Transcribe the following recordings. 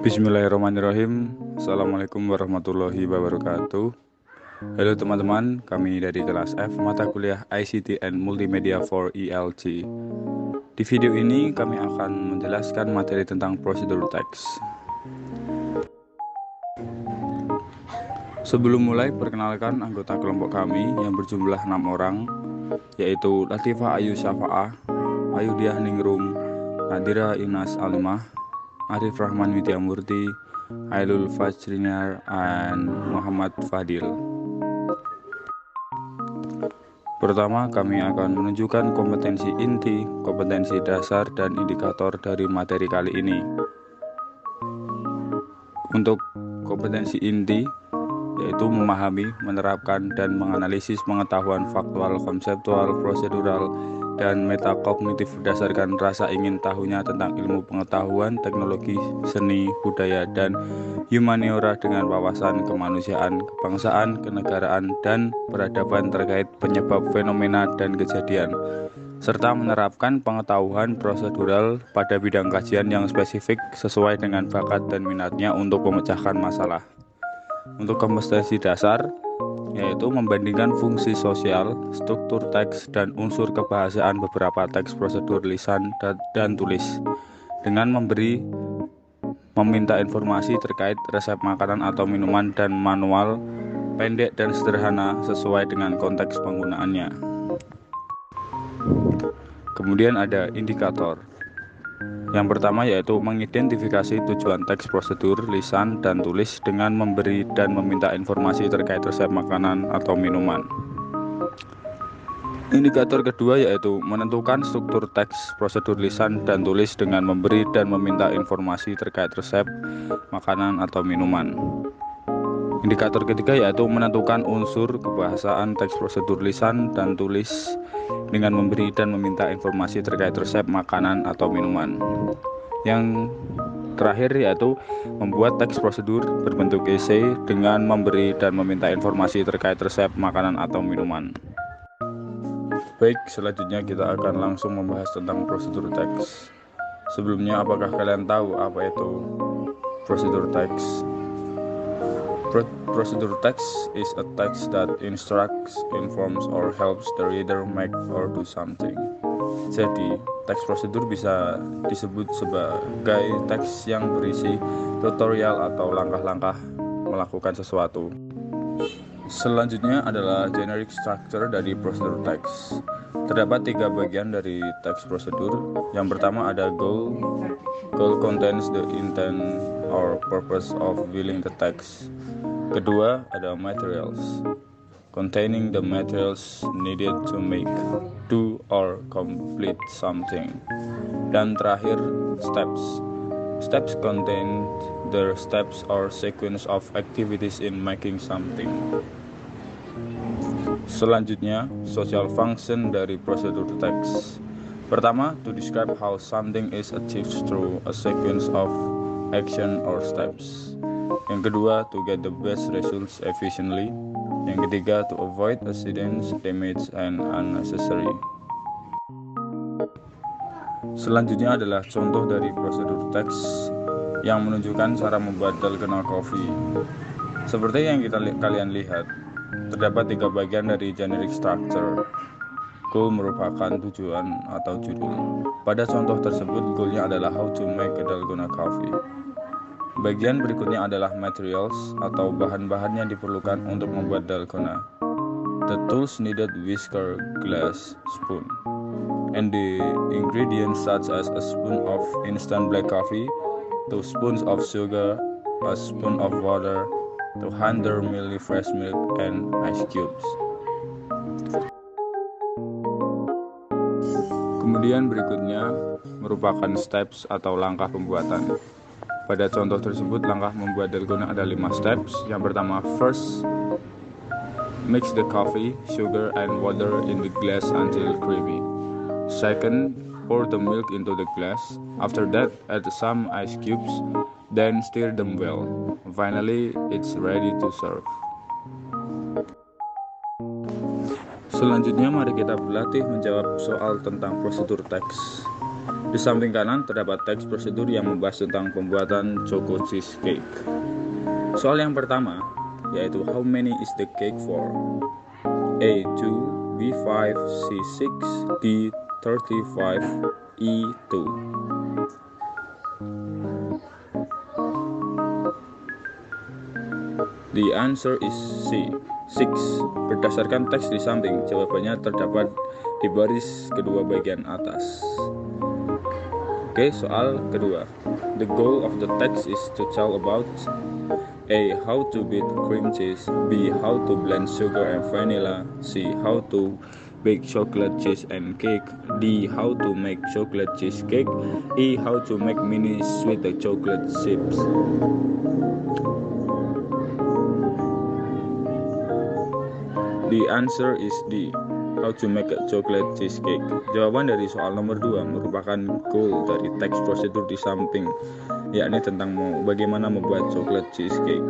Bismillahirrahmanirrahim. Assalamualaikum warahmatullahi wabarakatuh. Halo teman-teman, kami dari kelas F mata kuliah ICT and Multimedia for ELG. Di video ini kami akan menjelaskan materi tentang prosedur teks. Sebelum mulai, perkenalkan anggota kelompok kami yang berjumlah 6 orang, yaitu Latifah Ayu Syafa'ah, Ayudiah Ningrum, Nadira Inas Alimah, Arif Rahman Widyamurti, Ailul Fajrinar, and Muhammad Fadil. Pertama, kami akan menunjukkan kompetensi inti, kompetensi dasar, dan indikator dari materi kali ini. Untuk kompetensi inti, yaitu memahami, menerapkan, dan menganalisis pengetahuan faktual, konseptual, prosedural, dan metakognitif berdasarkan rasa ingin tahunya tentang ilmu pengetahuan, teknologi, seni, budaya, dan humaniora dengan wawasan kemanusiaan, kebangsaan, kenegaraan, dan peradaban terkait penyebab fenomena dan kejadian, serta menerapkan pengetahuan prosedural pada bidang kajian yang spesifik sesuai dengan bakat dan minatnya untuk memecahkan masalah. Untuk kompetensi dasar, yaitu membandingkan fungsi sosial, struktur teks, dan unsur kebahasaan beberapa teks prosedur lisan dan tulis, dengan meminta informasi terkait resep makanan atau minuman dan manual pendek dan sederhana sesuai dengan konteks penggunaannya. Kemudian ada indikator. Yang pertama yaitu mengidentifikasi tujuan teks prosedur lisan dan tulis dengan memberi dan meminta informasi terkait resep makanan atau minuman. Indikator kedua yaitu menentukan struktur teks prosedur lisan dan tulis dengan memberi dan meminta informasi terkait resep makanan atau minuman. Indikator ketiga yaitu menentukan unsur kebahasaan teks prosedur lisan dan tulis dengan memberi dan meminta informasi terkait resep makanan atau minuman. Yang terakhir yaitu membuat teks prosedur berbentuk esai dengan memberi dan meminta informasi terkait resep makanan atau minuman. Baik, selanjutnya kita akan langsung membahas tentang prosedur teks. Sebelumnya, apakah kalian tahu apa itu prosedur teks? Prosedur text is a text that instructs, informs, or helps the reader make or do something. Jadi, teks prosedur bisa disebut sebagai teks yang berisi tutorial atau langkah-langkah melakukan sesuatu. Selanjutnya adalah generic structure dari prosedur teks. Terdapat 3 bagian dari teks prosedur. Yang pertama ada goal. Goal contains the intent or purpose of filling the text. Kedua ada materials, containing the materials needed to make, do, or complete something. Dan terakhir steps. Steps contain the steps or sequence of activities in making something. Selanjutnya, social function dari prosedur teks. Pertama, to describe how something is achieved through a sequence of action or steps. Yang kedua, to get the best results efficiently. Yang ketiga, to avoid accidents, damage, and unnecessary. Selanjutnya adalah contoh dari prosedur teks yang menunjukkan cara membuat dalgona coffee. Seperti yang kalian lihat, terdapat 3 bagian dari generic structure. Goal merupakan tujuan atau judul. Pada contoh tersebut, goalnya adalah how to make a dalgona coffee. Bagian berikutnya adalah materials atau bahan-bahan yang diperlukan untuk membuat dalgona. The tools needed: whisker, glass, spoon. And the ingredients such as a spoon of instant black coffee, 2 spoons of sugar, a spoon of water, 200 ml fresh milk, and ice cubes. Kemudian berikutnya merupakan steps atau langkah pembuatan. Pada contoh tersebut, langkah membuat dalgona ada 5 steps. Yang pertama, first, mix the coffee, sugar, and water in the glass until creamy. Second, pour the milk into the glass. After that, add some ice cubes, then stir them well. Finally, it's ready to serve. Selanjutnya, mari kita berlatih menjawab soal tentang prosedur teks. Di samping kanan terdapat teks prosedur yang membahas tentang pembuatan choco cheesecake. Soal yang pertama yaitu how many is the cake for? A 2, B 5, C 6, D 35, E 2. The answer is C 6. Berdasarkan teks di samping, jawabannya terdapat di baris kedua bagian atas. Oke, soal kedua. The goal of the text is to tell about A. How to beat cream cheese, B. How to blend sugar and vanilla, C. How to bake chocolate cheese and cake, D. How to make chocolate cheesecake, E. How to make mini sweet chocolate chips. The answer is D. How to make a chocolate cheesecake. Jawaban dari soal nomor 2 merupakan goal dari teks prosedur di samping, yakni tentang bagaimana membuat chocolate cheesecake.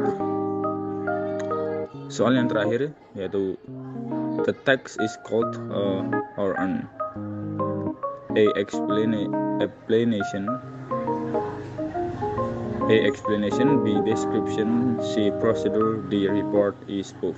Soal yang terakhir yaitu the text is called or an A. Explanation, B. Description, C. Procedure, D. Report, E. Spoof.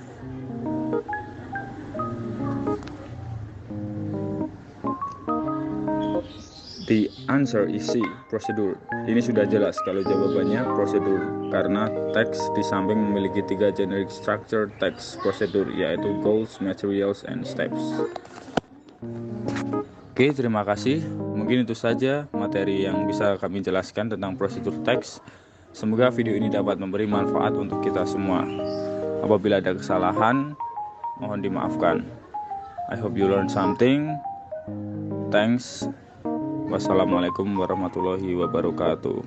The answer is C, prosedur. Ini sudah jelas kalau jawabannya prosedur, karena teks di samping memiliki 3 generic structure teks prosedur, yaitu goals, materials, and steps. Oke, terima kasih. Mungkin itu saja materi yang bisa kami jelaskan tentang prosedur teks. Semoga video ini dapat memberi manfaat untuk kita semua. Apabila ada kesalahan, mohon dimaafkan. I hope you learn something. Thanks. Wassalamualaikum warahmatullahi wabarakatuh.